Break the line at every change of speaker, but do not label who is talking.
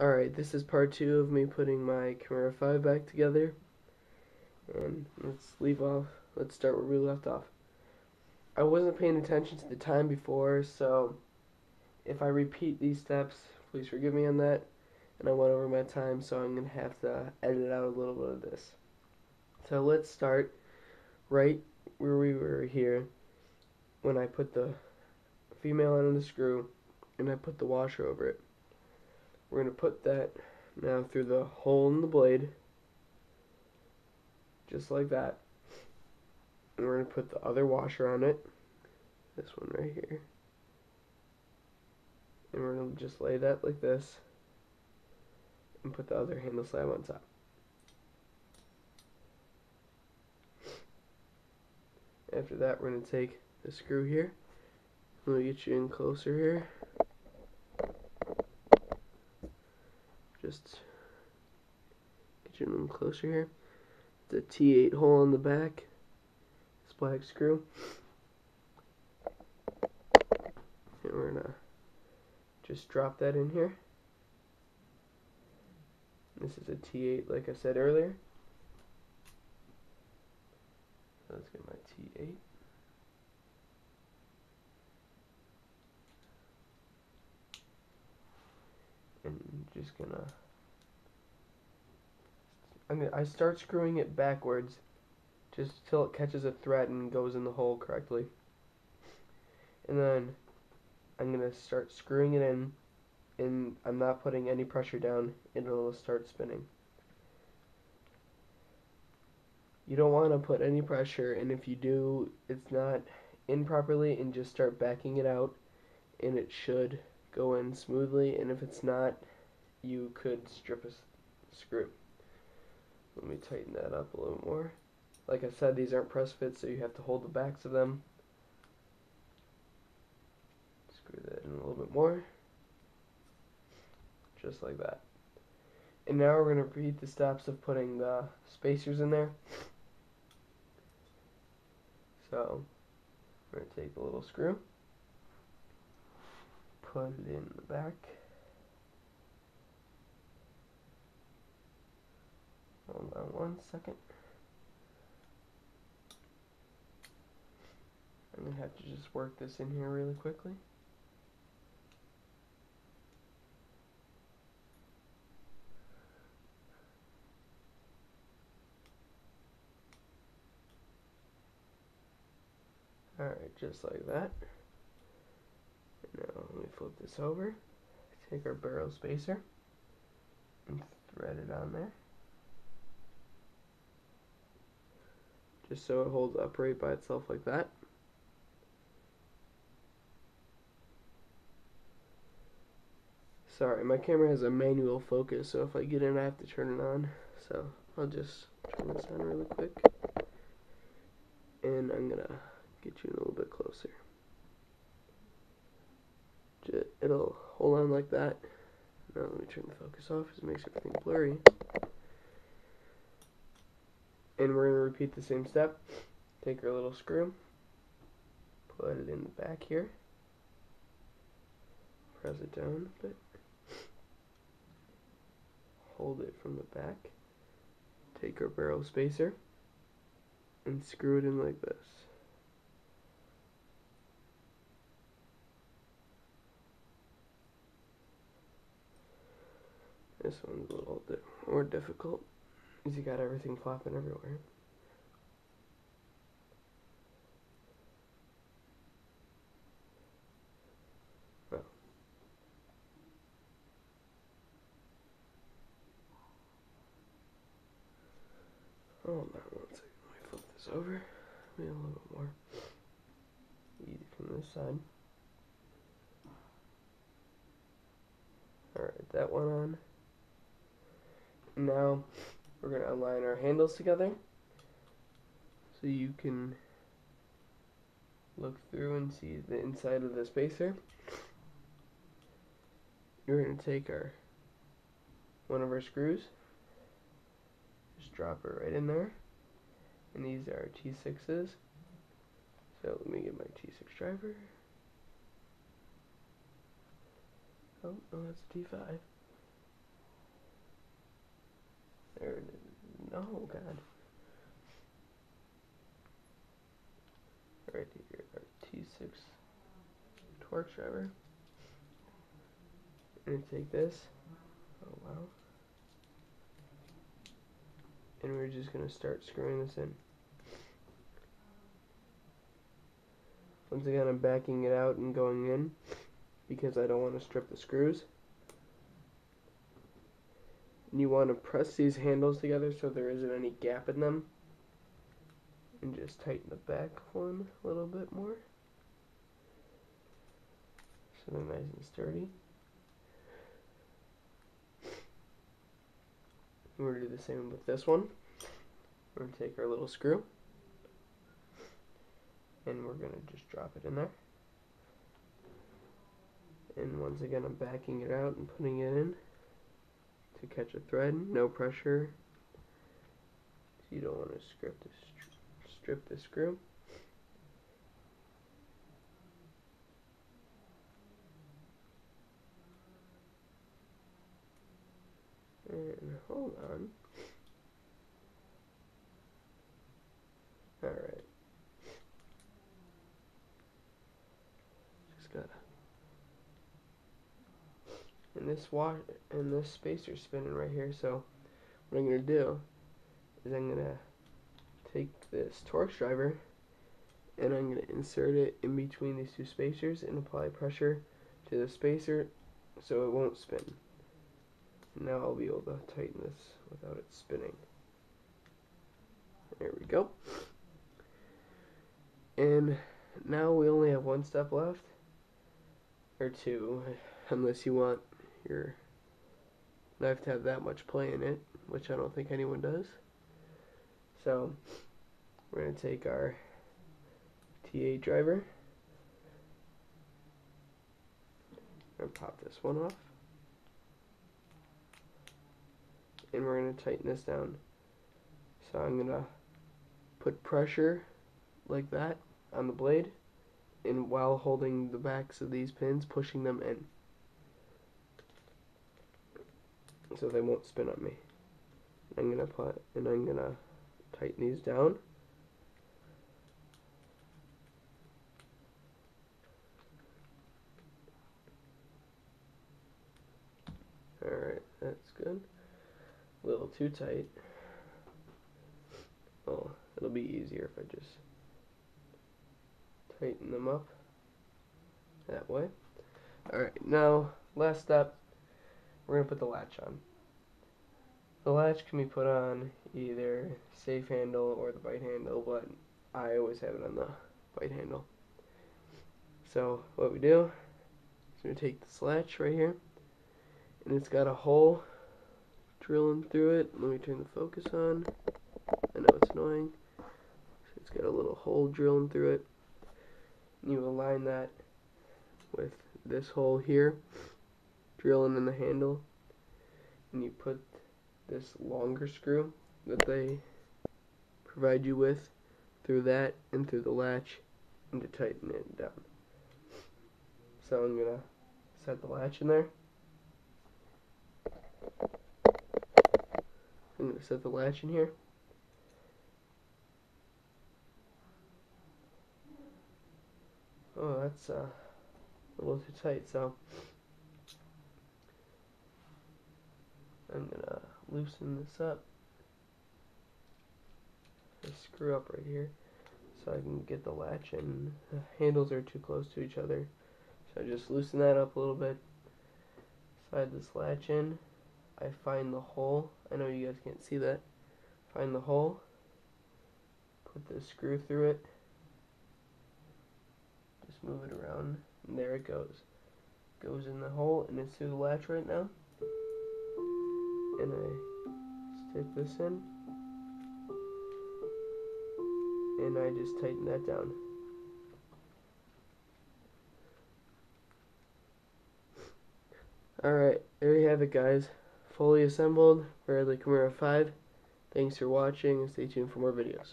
Alright, this is part 2 of me putting my Kimura 5 back together. And let's start where we left off. I wasn't paying attention to the time before, so if I repeat these steps, please forgive me on that. And I went over my time, so I'm going to have to edit out a little bit of this. So let's start right where we were here when I put the female end of the screw and I put the washer over it. We're going to put that now through the hole in the blade, just like that. And we're going to put the other washer on it, this one right here. And we're going to just lay that like this and put the other handle slab on top. After that, we're going to take the screw here. I'm going to get you in closer here. Just get you in closer here. The T8 hole on the back. This black screw. And we're going to just drop that in here. This is a T8 like I said earlier. So let's get my T8. And just I start screwing it backwards just till it catches a thread and goes in the hole correctly. And then I'm gonna start screwing it in, and I'm not putting any pressure down, and it'll start spinning. You don't want to put any pressure, and if you do, it's not in properly, and just start backing it out, and it should go in smoothly. And if it's not, you could strip a screw. Let me tighten that up a little more. Like I said, these aren't press fits, so you have to hold the backs of them. Screw that in a little bit more. Just like that. And now we're going to repeat the steps of putting the spacers in there. So, we're going to take a little screw, put it in the back. Hold on one second. I'm going to have to just work this in here really quickly. Alright, just like that. Now let me flip this over. Take our barrel spacer and thread it on there. Just so it holds upright by itself like that. Sorry, my camera has a manual focus, so if I get in I have to turn it on. So I'll just turn this on really quick. And I'm gonna get you in a little bit closer. It'll hold on like that. Now let me turn the focus off because it makes everything blurry. And we're going to repeat the same step. Take our little screw, put it in the back here, press it down a bit, hold it from the back, take our barrel spacer, and screw it in like this. This one's a little bit more difficult because you got everything flopping everywhere. Well, hold on one second. Let me flip this over. Maybe a little bit more easy from this side. Alright, that one on. Now we're going to align our handles together so you can look through and see the inside of the spacer. You're going to take one of our screws, just drop it right in there, and these are our T6s. So let me get my T6 driver. Oh, no, that's a T5. Oh god. Right here, our T6 torque driver. And take this. Oh wow. And we're just gonna start screwing this in. Once again, I'm backing it out and going in because I don't want to strip the screws. And you want to press these handles together so there isn't any gap in them. And just tighten the back one a little bit more. So they're nice and sturdy. We're going to do the same with this one. We're going to take our little screw. And we're going to just drop it in there. And once again, I'm backing it out and putting it in to catch a thread. No pressure. So you don't want to strip the screw. And hold on. Alright. Just gotta. And this spacer's spinning right here, so what I'm gonna do is I'm gonna take this torque driver and I'm gonna insert it in between these two spacers and apply pressure to the spacer so it won't spin. Now I'll be able to tighten this without it spinning. There we go. And now we only have one step left, or two, unless you want your knife to have that much play in it, which I don't think anyone does. So we're going to take our T8 driver and pop this one off. And we're going to tighten this down. So I'm going to put pressure like that on the blade, and while holding the backs of these pins, pushing them in so they won't spin on me. I'm going to tighten these down. Alright, that's good. A little too tight. Well, it'll be easier if I just tighten them up that way. Alright, now, last step, we're going to put the latch on. The latch can be put on either safe handle or the bite handle, but I always have it on the bite handle. So, what we do is we're going to take this latch right here, and it's got a hole drilling through it. Let me turn the focus on. I know it's annoying. So it's got a little hole drilling through it. You align that with this hole here, drilling in the handle, and you put this longer screw that they provide you with through that and through the latch, and to tighten it down. So I'm gonna set the latch in there. I'm gonna set the latch in here. Oh, that's a little too tight, so I'm gonna loosen this up. Just screw up right here so I can get the latch in. The handles are too close to each other, so I just loosen that up a little bit. Slide this latch in. I find the hole. I know you guys can't see that. Find the hole. Put the screw through it. Just move it around, and there it goes. Goes in the hole, and it's through the latch right now. And I stick this in, and I just tighten that down. Alright, there you have it, guys. Fully assembled for the Kimura 5. Thanks for watching, and stay tuned for more videos.